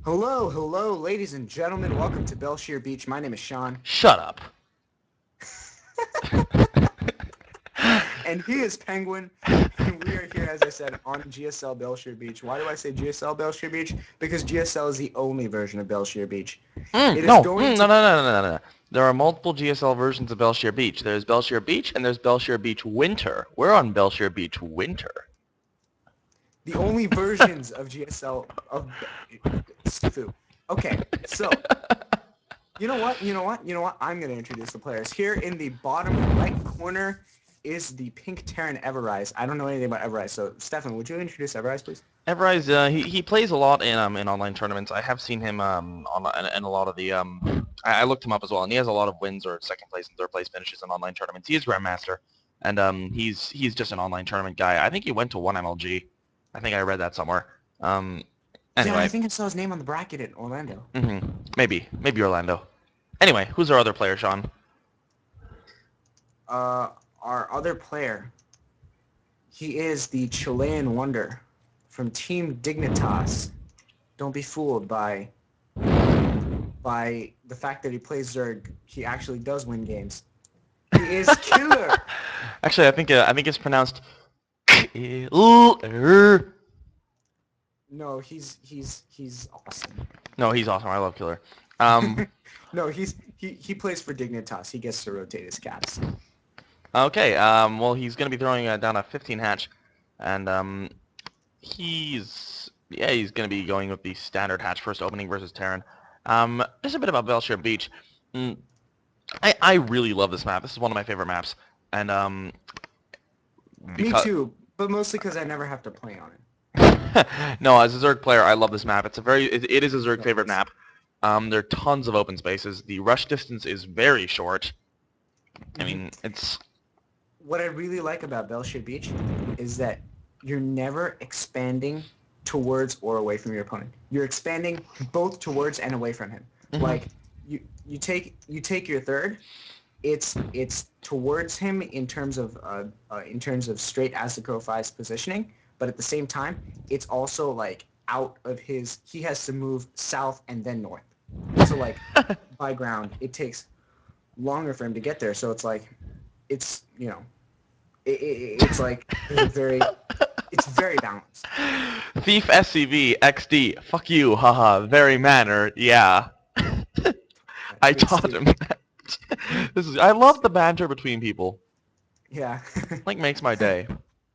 Hello, ladies and gentlemen. Welcome to Belshire Beach. My name is Sean, Shut up. and he is Penguin. And we are here, as I said, on GSL Belshire Beach. Why do I say GSL Belshire Beach? Because GSL is the only version of Belshire Beach. It is No, going no, no, to... no, no, no, no. There are multiple GSL versions of Belshire Beach. There's Belshire Beach and there's Belshire Beach Winter. We're on Belshire Beach Winter. The only versions of GSL of... Sifu. Okay, so... You know what? I'm going to introduce the players. Here in the bottom right corner is the pink Terran Everize. I don't know anything about Everize, so Stefan, would you introduce Everize, please? Everize, he plays a lot in online tournaments. I have seen him on in a lot of the I looked him up as well, and he has a lot of wins or second place and third place finishes in online tournaments. He is Grandmaster, and he's just an online tournament guy. I think he went to one MLG. I think I read that somewhere. Um, Yeah, I anyway, think I saw his name on the bracket in Orlando. maybe Orlando. Anyway, who's our other player, Sean? Our other player, he is the Chilean wonder from Team Dignitas. Don't be fooled by the fact that he plays Zerg. He actually does win games. He is killer. Actually, I think it's pronounced dKiLLeR. No, he's awesome. No, he's awesome. I love Killer. Um, No, he plays for Dignitas. He gets to rotate his caps. okay. Well, he's gonna be throwing down a 15 hatch, and he's gonna be going with the standard hatch first opening versus Terran. Just a bit about Belshire Beach. Mm, I really love this map. This is one of my favorite maps, and Me because too, but mostly because I never have to play on it. no, as a Zerg player, I love this map. It is a Zerg No, favorite map. There are tons of open spaces. The rush distance is very short. I Mhm. mean, it's What I really like about Belshire Beach is that you're never expanding towards or away from your opponent. You're expanding both towards and away from him. mhm. Like you take your third. It's towards him in terms of straight as the crow flies positioning, but at the same time, it's also like out of his. He has to move south and then north. So like by ground, it takes longer for him to get there. So it's like it's it's like there's a very it's very balanced. Thief SCV XD. Fuck you, haha. Very manner, yeah. I Being taught him stupid. that. I love the banter between people. Yeah. Like makes my day.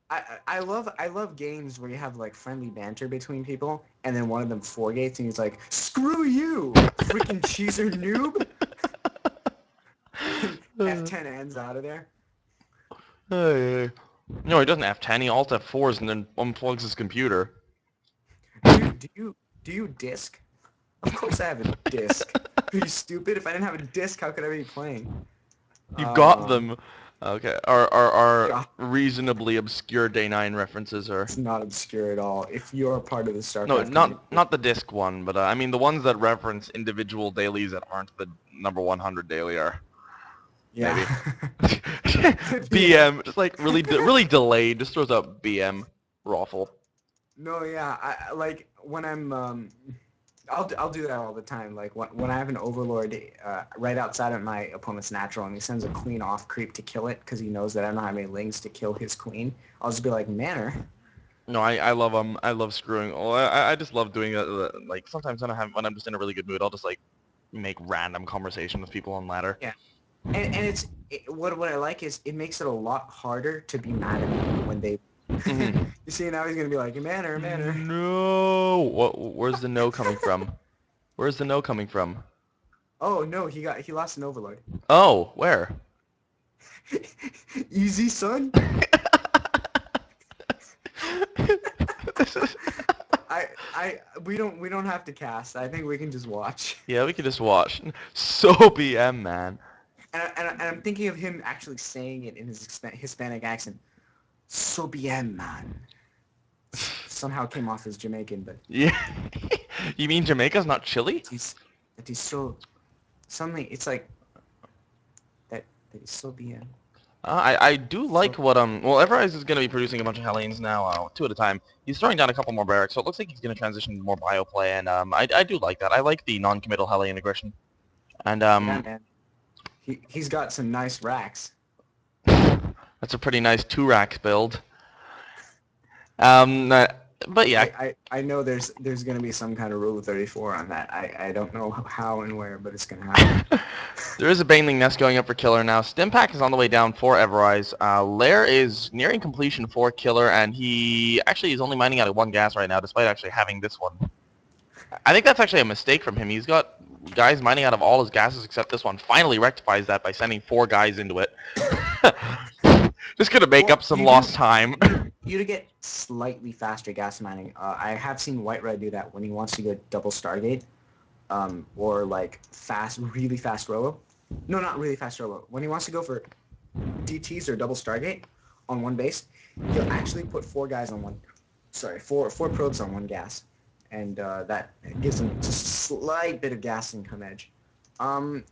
I love games where you have like friendly banter between people, and then one of them foregates, and he's like, "Screw you, freaking cheeser noob," and F10 ends out of there. Hey. No, he doesn't have 10. He alt F4s and then unplugs his computer. Dude, do you disc? Of course I have a disc. Are you stupid? If I didn't have a disc, how could I be playing? You got Um, them. Okay. Our yeah, reasonably obscure Day 9 references are... it's not obscure at all. If you're a part of the No, StarCraft community, not the disc one, but I mean the ones that reference individual dailies that aren't the number 100 daily are yeah, maybe. yeah. BM, just like really delayed, just throws out BM, Raffle. No, yeah. I like when I'll do that all the time. Like when I have an overlord right outside of my opponent's natural, and he sends a queen off creep to kill it because he knows that I don't have any lings to kill his queen. I'll just be like, manner. No, I love I love screwing. Oh, I just love doing it. Like sometimes when I'm just in a really good mood, I'll just like make random conversation with people on ladder. Yeah, and what I like is it makes it a lot harder to be mad at people when they. Hmm. You see, now he's gonna be like, manner, manner. No. Where's the no coming from? Where's the no coming from? Oh no, he lost an overlord. Oh, where? Easy, son. This is... We don't have to cast. I think we can just watch. Yeah, we could just watch. So BM, man. And I'm thinking of him actually saying it in his Hispanic accent. So bien, man. Somehow came off as Jamaican, but Yeah. You mean Jamaica's not Chile? he's that he's so suddenly it's like that he's so bien. I do like So what well, Everize is going to be producing a bunch of Hellions now, two at a time. He's throwing down a couple more barracks, so it looks like he's going to transition to more bio play, and I do like that. I like the non-committal Hellion aggression, and yeah, man, he's got some nice racks. that's a pretty nice 2 racks build. Um, uh, but yeah, I know there's gonna be some kind of rule of 34 on that. I don't know how and where, but it's gonna happen. there is a Baneling nest going up for killer now. Stimpack is on the way down for Everize. Lair is nearing completion for killer, and he actually is only mining out of 1 gas right now, despite actually having this one. I think that's actually a mistake from him. He's got guys mining out of all his gases except this one. Finally rectifies that by sending 4 guys into it. Just gonna make Well, up some lost time. You to get slightly faster gas mining. I have seen White Red do that when he wants to go double Stargate, or like really fast Robo. No, not really fast Robo. When he wants to go for DTs or double Stargate on one base, he'll actually put 4 guys on one. Sorry, four probes on 1 gas, and that gives him just a slight bit of gas income edge. Um,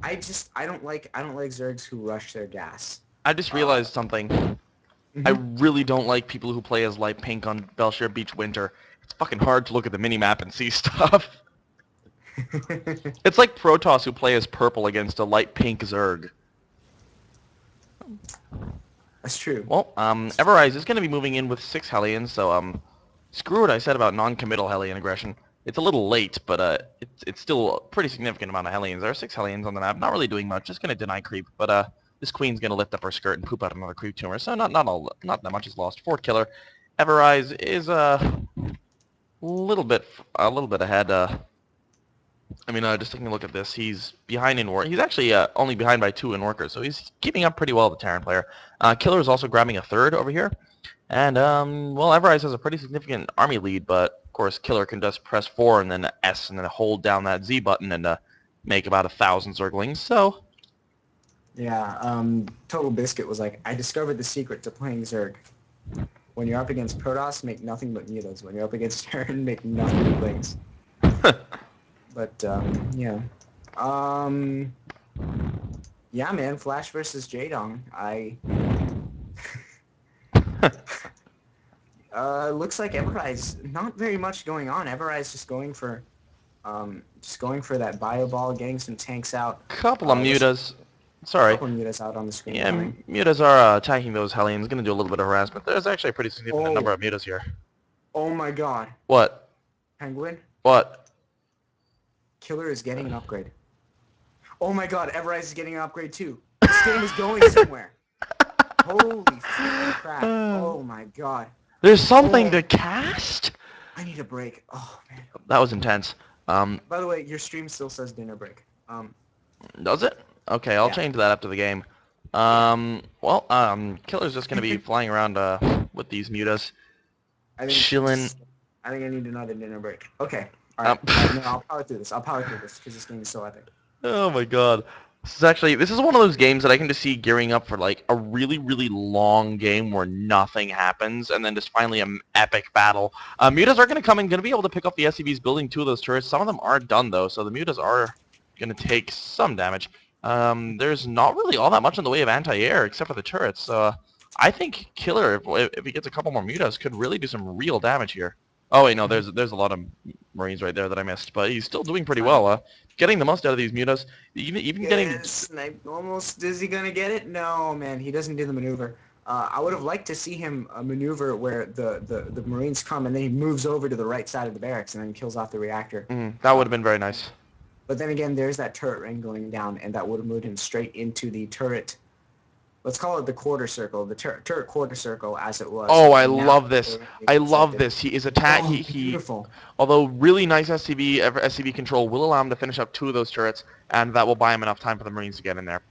I don't like Zergs who rush their gas. I just Uh, realized something. I mhm. really don't like people who play as light pink on Belshire Beach Winter. It's fucking hard to look at the minimap and see stuff. It's like Protoss who play as purple against a light pink Zerg. That's true. Well, Everize is going to be moving in with 6 Hellions, so screw what I said about non-committal Hellion aggression. It's a little late, but it's still a pretty significant amount of Hellions. There are 6 Hellions on the map, not really doing much, just going to deny creep, but this queen's going to lift up her skirt and poop out another creep tumor, so not that much is lost for killer. Everize is a little bit ahead. I mean, just taking a look at this, he's behind in work. He's actually only behind by 2 in workers, so he's keeping up pretty well, the Terran player. Killer is also grabbing a 3rd over here. And, well, Everize has a pretty significant army lead, but, of course, Killer can just press 4 and then S and then hold down that Z button and make about 1,000 Zerglings, so... Yeah, Total Biscuit was like, I discovered the secret to playing Zerg. When you're up against Protoss, make nothing but mutas. When you're up against Terran, make nothing but Lings. But, yeah. Um, yeah, man, Flash versus Jadong. Looks like Everize, not very much going on. Everize just going for that bio ball, getting some tanks out. Couple of Listen, mutas. a Sorry. couple of mutas out on the screen Yeah, coming. mutas are attacking those Hellions. Going to do a little bit of harassment. There's actually a pretty significant Oh, number of mutas here. oh my god. What? Penguin, What? Killer is getting an upgrade. Oh my god, Everize is getting an upgrade too. This game is going somewhere. Holy freaking crap. Oh my god. There's something Oh, to cast? I need a break. Oh man. That was intense. By the way, your stream still says dinner break. Does it? Okay, I'll Yeah. change that after the game. Yeah. Well, Killer's just gonna be flying around with these mutas, I think chilling. I think I need another dinner break. Okay. All Um, right. No, I'll power through this. I'll power through this because this game is so epic. oh my god. This is one of those games that I can just see gearing up for like a really, really long game where nothing happens, and then just finally an epic battle. Mutas are gonna come in, gonna be able to pick up the SCVs building 2 of those turrets. Some of them are done though, so the mutas are gonna take some damage. There's not really all that much in the way of anti-air except for the turrets. So I think Killer, if he gets a couple more mutas, could really do some real damage here. Oh wait, no, there's a lot of Marines right there that I missed, but he's still doing pretty well. Getting the most out of these mutas, even getting... Yes, almost. Is he gonna get it? No, man. He doesn't do the maneuver. I would have liked to see him maneuver where the Marines come and then he moves over to the right side of the barracks and then kills off the reactor. that would have been very nice. But then again, there's that turret ring going down, and that would have moved him straight into the turret. Let's call it the quarter circle, the turret quarter circle as it was. Oh, I And now love this. I love this. He is attack. Oh, He beautiful. although really nice SCV control will allow him to finish up 2 of those turrets, and that will buy him enough time for the Marines to get in there.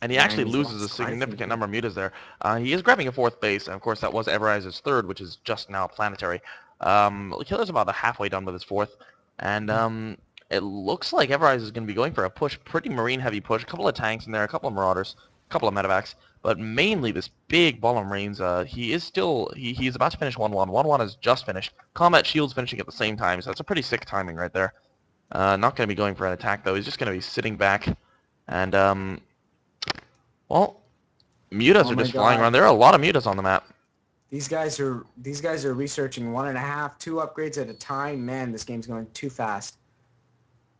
And he Yeah, actually and he's loses a lost quite a few significant number of mutas there. He is grabbing a 4th base, and of course that was Everize's 3rd, which is just now planetary. Killer's about halfway done with his 4th, and it looks like Everize is going to be going for a push, pretty Marine heavy push, a couple of tanks in there, a couple of Marauders, a couple of medevacs, but mainly this big ball of Marines. He is still, he's about to finish 1-1. 1-1 is just finished. Combat Shield's finishing at the same time, so that's a pretty sick timing right there. Not going to be going for an attack though, he's just going to be sitting back, and well, Mutas Oh are my just flying around. god. There are a lot of mutas on the map. These guys are researching 1.5, 2 upgrades at a time. Man, this game's going too fast.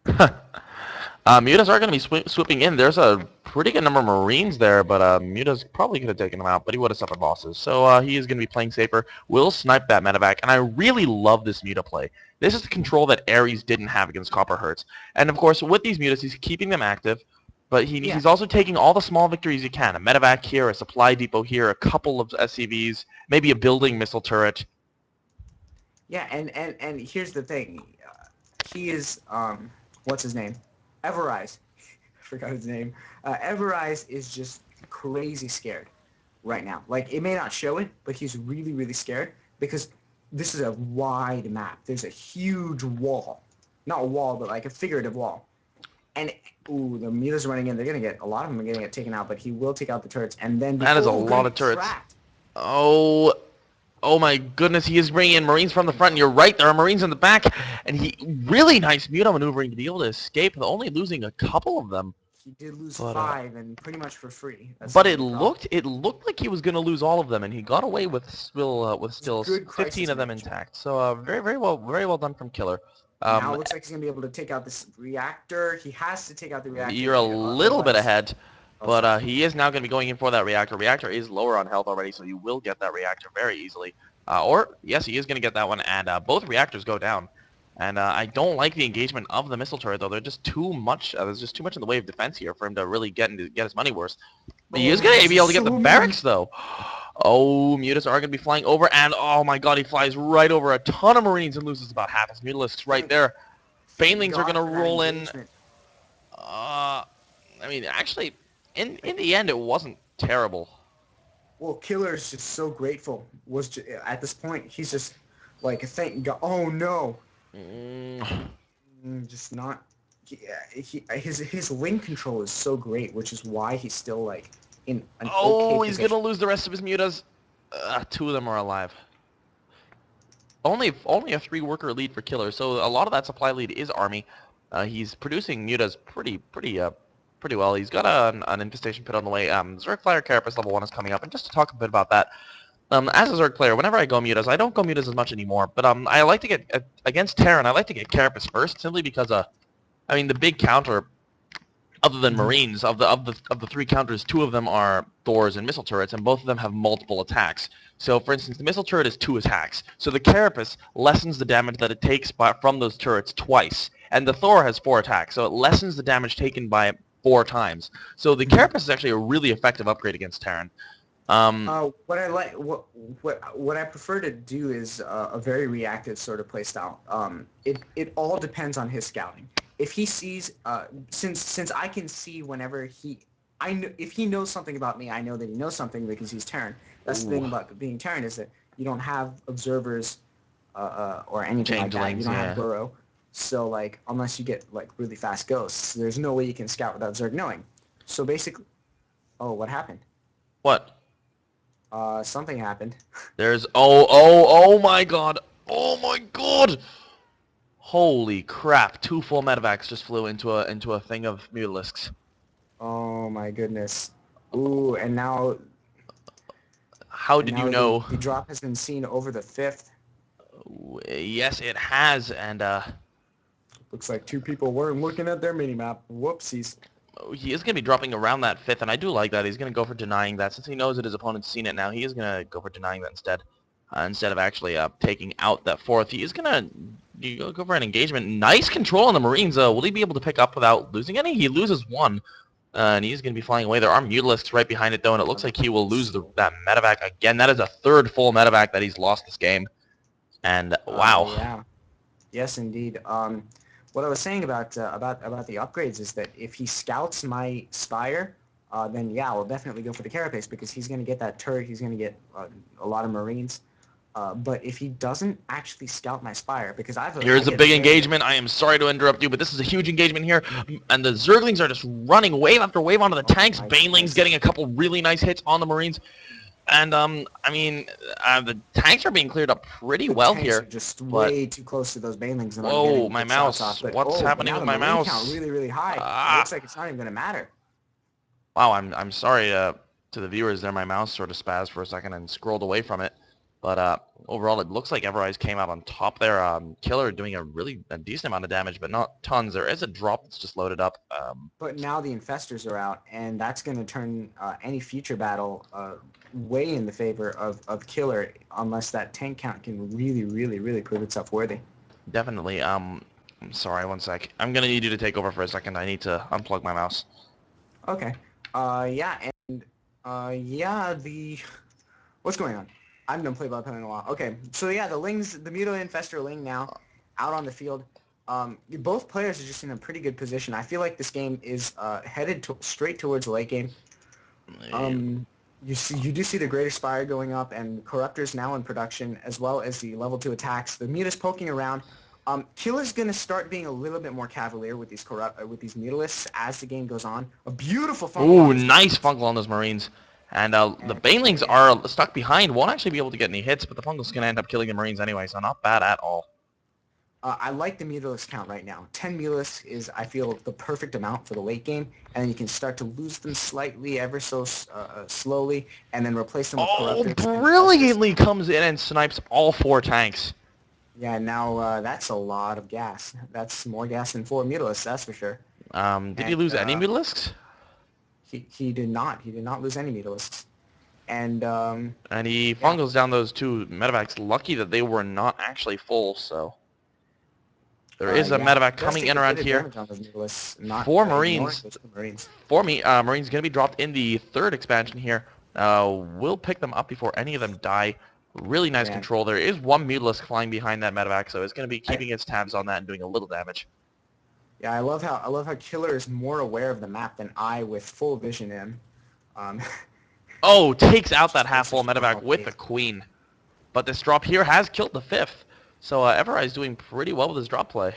Mutas are going to be swooping in. There's a pretty good number of Marines there, but Mutas probably could have taken them out, but he would have suffered losses. So he is going to be playing safer. Will snipe that medevac, and I really love this Muta play. This is the control that Ares didn't have against Copper Hertz. And of course, with these Mutas, he's keeping them active, but Yeah. he's also taking all the small victories he can. A medevac here, a supply depot here, a couple of SCVs, maybe a building missile turret. Yeah, and here's the thing. He is what's his name? Everize. I forgot his name. Everize is just crazy scared right now. Like, it may not show it, but he's really, really scared because this is a wide map. There's a huge wall. Not a wall, but like a figurative wall. And, ooh, the Mila's running in. They're going to get, a lot of them are going to get taken out, but he will take out the turrets. And then, That is a oh, going lot to of be turrets. trapped. Oh, oh my goodness, he is bringing in Marines from the front, and you're right, there are Marines in the back, and he, really nice Muta maneuvering to be able to escape, only losing a couple of them. He did lose But 5, and pretty much for free. That's the but it only problem. looked like he was going to lose all of them, and he got away with It's still good 15 crisis of them management. intact. So very well done from Killer. Now Um, it looks like he's going to be able to take out this reactor. He has to take out the you're reactor, a little bit otherwise... ahead, Oh, but sorry. he is now going to be going in for that reactor. Reactor is lower on health already, so you will get that reactor very easily. Or, yes, he is going to get that one, and both reactors go down. And I don't like the engagement of the missile turret, though. There's just too much. There's just too much in the way of defense here for him to really get his money worth. He Oh is my going to gosh, be there's able to get the so many. barracks, though. Oh, Mutas are going to be flying over, and oh my god, he flies right over a ton of Marines and loses about half his Mutalisks right Thank, there. thank Banelings are going God to for that roll in. engagement. I mean, actually, in the end, it wasn't terrible. Well, Killer is just so grateful. At this point, he's just like, thank God. Oh no. Mm. Just not... his wing control is so great, which is why he's still like in an okay Oh, he's going to position. lose the rest of his Mutas. Two of them are alive. Only a 3-worker lead for Killer, so a lot of that supply lead is Army. He's producing Mutas pretty well. He's got an infestation pit on the way. Zerg Flyer Carapace level 1 is coming up, and just to talk a bit about that, as a Zerg player, whenever I go Mutas, I don't go Mutas as much anymore, but I like to get, against Terran, I like to get Carapace first, simply because, I mean, the big counter, other than Mhm. Marines, of the 3 counters, 2 of them are Thors and missile turrets, and both of them have multiple attacks. So, for instance, the missile turret is 2 attacks. So the Carapace lessens the damage that it takes from those turrets twice, and the Thor has 4 attacks, so it lessens the damage taken by 4 times. So the Mhm. Carapace is actually a really effective upgrade against Terran. Um, What I like, what I prefer to do is a very reactive sort of play style. It all depends on his scouting. If he sees, since I can see whenever if he knows something about me, I know that he knows something because he's Terran. That's the ooh, thing about being Terran, is that you don't have observers or anything like that. You changelings, don't have yeah. burrow. So like, unless you get like really fast ghosts, there's no way you can scout without Zerg knowing. So basically, oh, what happened? What? Something happened. Oh my god. Oh my god. Holy crap. 2 full medevacs just flew into a thing of Mutalisks. Oh my goodness. Ooh, and now How and did you now the know? the drop has been seen over the 5th. Yes, it has, and Looks like 2 people weren't looking at their minimap. Whoopsies. he is going to be dropping around that 5th, and I do like that. He's going to go for denying that. Since he knows that his opponent's seen it now, he is going to go for denying that instead. Instead of actually taking out that 4th. He is going to go for an engagement. Nice control on the Marines. Will he be able to pick up without losing any? He loses 1. And he's going to be flying away. There are Mutalisks right behind it, though, and it looks like he will lose that medevac again. That is a 3rd full medevac that he's lost this game. And, wow. Yeah. Yes, indeed. What I was saying about the upgrades is that if he scouts my Spire, then yeah, we'll definitely go for the Carapace because he's going to get that turret. He's going to get a lot of Marines. But if he doesn't actually scout my Spire, because I Here's a get big very, very... engagement. I am sorry to interrupt you, but this is a huge engagement here. And the Zerglings are just running wave after wave onto the Oh tanks. my Baneling's goodness. getting a couple really nice hits on the Marines. And, I mean, the tanks are being cleared up pretty The well tanks are here. just But, way too close to those banelings in order to get whoa, any my good shots off. mouse. But What's but happening now with the my marine count mouse? really, really high. It Ah, looks like it's not even going to matter. wow, I'm sorry. To the viewers there, my mouse sort of spazzed for a second and scrolled away from it. But overall, it looks like Everize came out on top there. dKiLLeR doing a decent amount of damage, but not tons. There is a drop that's just loaded up. But now the infestors are out, and that's going to turn any future battle way in the favor of dKiLLeR, unless that tank count can really, really, really prove itself worthy. Definitely. I'm sorry, one sec. I'm going to need you to take over for a second. I need to unplug my mouse. Okay. Yeah, and yeah, what's going on? I haven't done play-by-play in a while. Okay, so yeah, the Mutilated Infestor Ling now out on the field. Both players are just in a pretty good position. I feel like this game is headed straight towards the late game. You do see the Greater Spire going up and Corruptors now in production, as well as the level 2 attacks. The Mutas poking around. Killer's going to start being a little bit more cavalier with these Mutalisks as the game goes on. A beautiful fungal Ooh, on these nice Marines. fungal on those Marines. And the And Banelings yeah, are stuck behind. Won't actually be able to get any hits, but the fungal's going to end up killing the Marines anyway, so not bad at all. I like the Mutalisk count right now. 10 Mutalisks is, I feel, the perfect amount for the late game, and then you can start to lose them slightly, ever so slowly, and then replace them with Oh, Corruptors and Infestors. brilliantly comes in and snipes all 4 tanks. Yeah, now that's a lot of gas. That's more gas than 4 Mutalisks, that's for sure. Did he And lose any Mutalisks? he did not. He did not lose any Mutalisks. And And he yeah, fungals down those 2 medevacs. Lucky that they were not actually full, so... There is a yeah, he medevac does coming take in a bit around of here. damage on those Mutalisks, not 4 ignoring Marines. those 2 Marines. 4 Marines going to be dropped in the 3rd expansion here. We'll pick them up before any of them die. Really nice Man, control. There is 1 Mutalisk flying behind that medevac, so it's going to be I, keeping its tabs on that and doing a little damage. yeah, I love how Killer is more aware of the map than I with full vision in. Um, Oh, takes out that just takes half-full such a medevac brutal with bait. a Queen. But this drop here has killed the 5th. So Everize is doing pretty well with his drop play.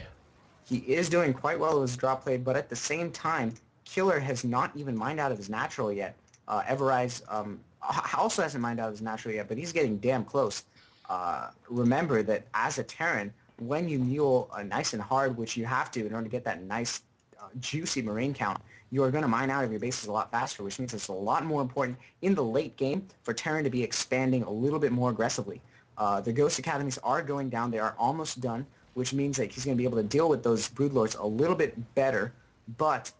He is doing quite well with his drop play, but at the same time, Killer has not even mined out of his natural yet. Everize also hasn't mined out of his natural yet, but he's getting damn close. Remember that as a Terran, when you mule nice and hard, which you have to in order to get that nice, juicy Marine count, you are going to mine out of your bases a lot faster, which means it's a lot more important in the late game for Terran to be expanding a little bit more aggressively. The Ghost Academies are going down. They are almost done, which means that he's going to be able to deal with those Broodlords a little bit better. But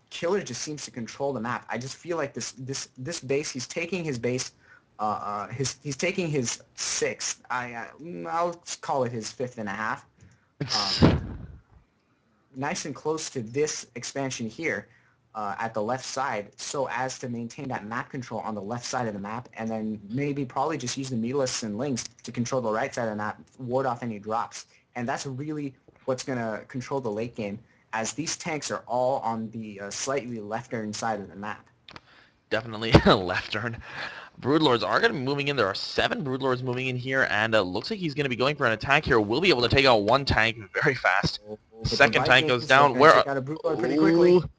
Killer just seems to control the map. I just feel like this base, he's taking his base, he's taking his 6th. I'll call it his 5th and a half. Nice and close to this expansion here at the left side, so as to maintain that map control on the left side of the map, and then maybe probably just use the Mutalisks and Lings to control the right side of the map, ward off any drops. And that's really what's going to control the late game, as these tanks are all on the slightly left-turn side of the map. Definitely a left turn. Broodlords are going to be moving in. There are 7 Broodlords moving in here, and looks like he's going to be going for an attack here. We'll be able to take out 1 tank very fast. Oh, but the Second tank goes Vikings, they're down. going to Where? take out a Broodlord pretty quickly. Ooh,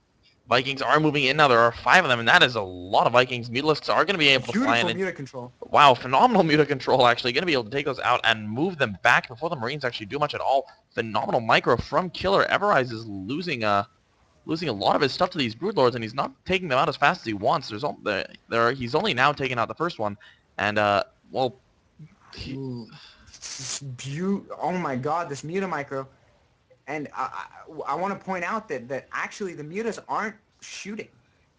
Vikings are moving in now. There are 5 of them, and that is a lot of Vikings. Mutalisks are going to be able to fly in. Beautiful muta control. Wow, phenomenal muta control, actually. Going to be able to take those out and move them back before the Marines actually do much at all. Phenomenal micro from Killer. Everize is losing a lot of his stuff to these Broodlords, and he's not taking them out as fast as he wants. He's only now taken out the first one, and well, he, Ooh, oh my God, this muta micro. And I want to point out that actually the mutas aren't shooting.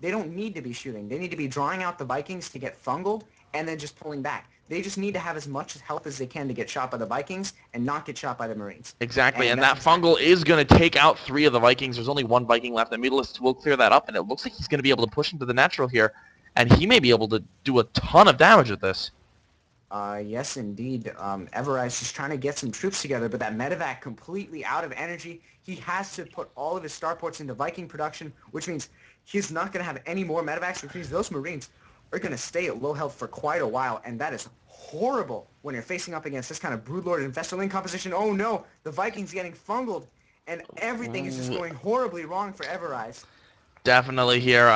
They don't need to be shooting. They need to be drawing out the Vikings to get fungled and then just pulling back. They just need to have as much health as they can to get shot by the Vikings and not get shot by the Marines. exactly, And and that's that exactly fungal is going to take out 3 of the Vikings. There's only 1 Viking left. The Mutalists will clear that up, and it looks like he's going to be able to push into the natural here, and he may be able to do a ton of damage with this. Yes, indeed. Everize just trying to get some troops together, but that medevac completely out of energy. He has to put all of his starports into Viking production, which means he's not going to have any more medevacs, which means those Marines are going to stay at low health for quite a while, and that is horrible when you're facing up against this kind of Broodlord and Vestalin composition. Oh no, the Vikings getting fungled, and everything is just going horribly wrong for Everize. Definitely here.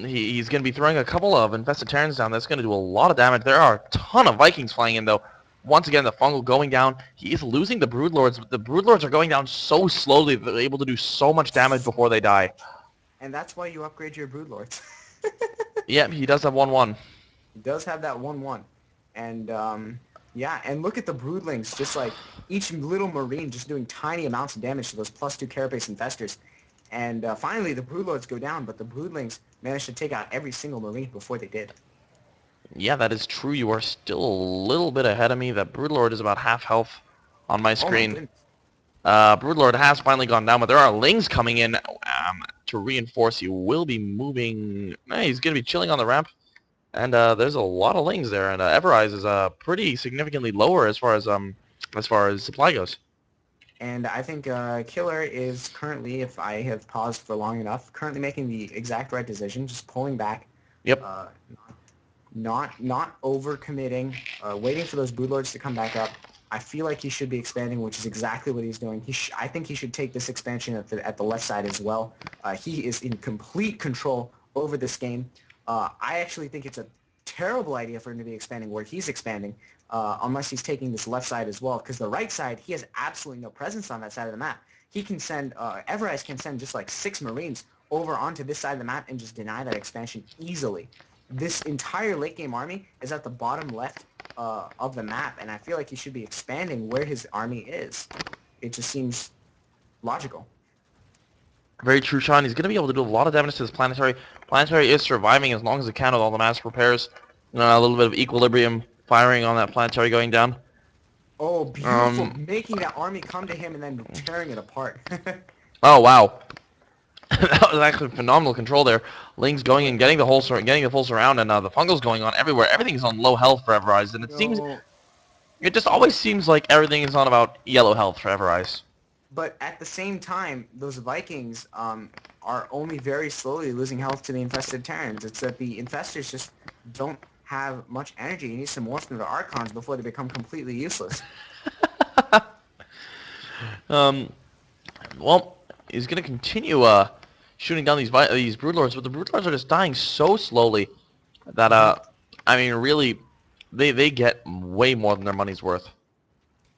He's going to be throwing a couple of infested Terrans down. That's going to do a lot of damage. There are a ton of Vikings flying in, though. Once again, the fungal going down. He is losing the Broodlords, but the Broodlords are going down so slowly that they're able to do so much damage before they die. And that's why you upgrade your Broodlords. Yep, he does have 1-1. He does have that 1-1. And, yeah, and look at the broodlings, just like each little marine just doing tiny amounts of damage to those +2 carapace infestors. And finally, the broodlords go down, but the broodlings managed to take out every single marine before they did. Yeah, that is true. You are still a little bit ahead of me. That Broodlord is about half health on my Oh my screen. goodness. Broodlord has finally gone down, but there are Lings coming in to reinforce. He will be moving. He's going to be chilling on the ramp. And there's a lot of Lings there. And Everize is pretty significantly lower as far as supply goes. And I think dKiLLeR is currently, if I have paused for long enough, currently making the exact right decision, just pulling back, Yep. uh, not overcommitting, waiting for those broodlords to come back up. I feel like he should be expanding, which is exactly what he's doing. I think he should take this expansion at the left side as well. He is in complete control over this game. I actually think it's a terrible idea for him to be expanding where he's expanding, unless he's taking this left side as well, because the right side, he has absolutely no presence on that side of the map. He can send, Everize can send just like 6 Marines over onto this side of the map and just deny that expansion easily. This entire late game army is at the bottom left of the map, and I feel like he should be expanding where his army is. It just seems logical. Very true, Sean. He's going to be able to do a lot of damage to this planetary. Planetary is surviving as long as it can with all the mass repairs. A little bit of equilibrium firing on that planetary going down. Oh, beautiful. Um, Making that army come to him and then tearing it apart. oh, wow. That was actually phenomenal control there. Ling's going But and getting the full surround, and the fungal's going on everywhere. Everything's on low health for Everise, and no, it just always seems like everything is on about yellow health for Everise. but at the same time, those Vikings are only very slowly losing health to the infested Terrans. It's that the infestors just don't have much energy. You need to morph into Archons before they become completely useless. Um, well, he's gonna continue shooting down these broodlords, but the broodlords are just dying so slowly that Hmm. I mean, really, they get way more than their money's worth.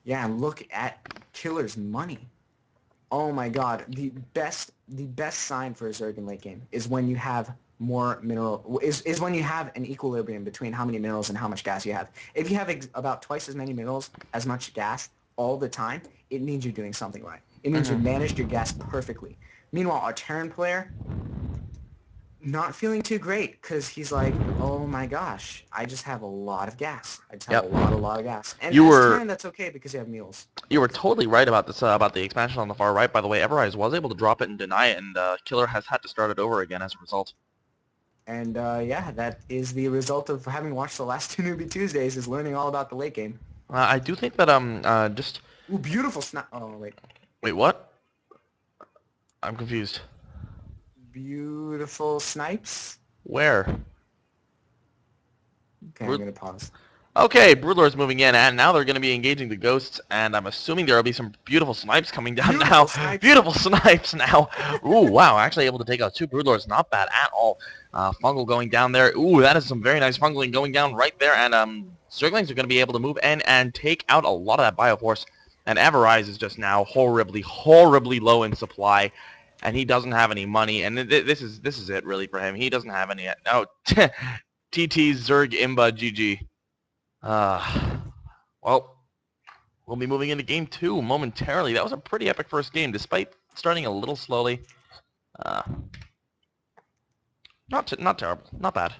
Yeah, and look at dKiLLeR's money. Oh my god, the best sign for a Zerg in late game is when you have more mineral is when you have an equilibrium between how many minerals and how much gas you have. If you have about twice as many minerals, as much gas all the time, it means you're doing something right. It means you've Hmm. managed your gas perfectly. Meanwhile, our Terran player not feeling too great because he's like, oh my gosh, I just have a lot of gas. I just have Yep. a lot of gas. And You as were Terran, that's okay because you have mules. you were totally right about this about the expansion on the far right. By the way, Everise was able to drop it and deny it, and killer has had to start it over again as a result. And yeah, that is the result of having watched the last 2 Newbie Tuesdays, is learning all about the late game. I do think that just Ooh, beautiful snap. Oh, wait. wait, what? I'm confused. Beautiful snipes. Where? Okay, I'm going to pause. Okay, Broodlord's moving in, and now they're going to be engaging the ghosts, and I'm assuming there will be some beautiful snipes coming down now. Beautiful snipes. Beautiful snipes now. Ooh, wow, actually able to take out 2 Broodlords. Not bad at all. Fungal going down there. Ooh, that is some very nice fungling going down right there, and Zerglings are going to be able to move in and take out a lot of that Bioforce. And Everize is just now horribly, horribly low in supply, and he doesn't have any money, and this is it really for him. He doesn't have any. No, TT Zerg Imba GG. Uh, well, we'll be moving into game 2 momentarily. That was a pretty epic first game, despite starting a little slowly. Uh, not terrible, not bad.